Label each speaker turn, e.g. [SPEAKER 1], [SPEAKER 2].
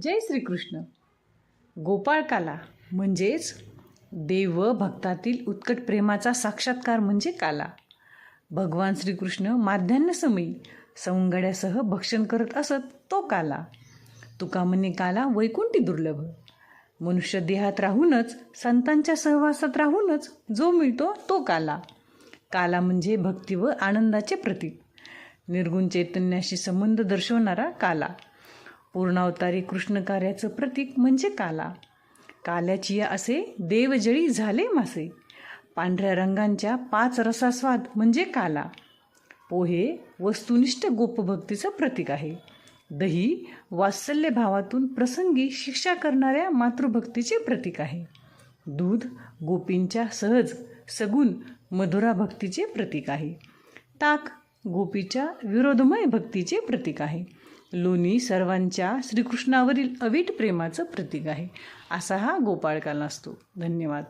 [SPEAKER 1] जय श्रीकृष्ण. गोपाळकाला म्हणजेच देव व भक्तातील उत्कट प्रेमाचा साक्षात्कार म्हणजे काला. भगवान श्रीकृष्ण माध्यान्हसमयी सवंगड्यासह भक्षण करत असत तो काला. तुका म्हणे काला वैकुंठी दुर्लभ. मनुष्य देहात राहूनच, संतांच्या सहवासात राहूनच जो मिळतो तो काला. काला म्हणजे भक्ती व आनंदाचे प्रतीक, निर्गुण चैतन्याशी संबंध दर्शवणारा काला. पूर्णावतारी कृष्ण कार्याचं प्रतीक म्हणजे काला. काल्याची असे देवजळी झाले मासे. पांढऱ्या रंगांच्या 5 रसास्वाद म्हणजे काला. पोहे वस्तुनिष्ठ गोपभक्तीचं प्रतीक आहे. दही वात्सल्य भावातून प्रसंगी शिक्षा करणाऱ्या मातृभक्तीचे प्रतीक आहे. दूध गोपींच्या सहज सगुण मधुरा भक्तीचे प्रतीक आहे. ताक गोपीच्या विरोधमय भक्तीचे प्रतीक आहे. लोणी सर्वांच्या श्रीकृष्णावरील अवीट प्रेमाचं प्रतीक आहे. असा हा गोपाळकाला असतो. धन्यवाद.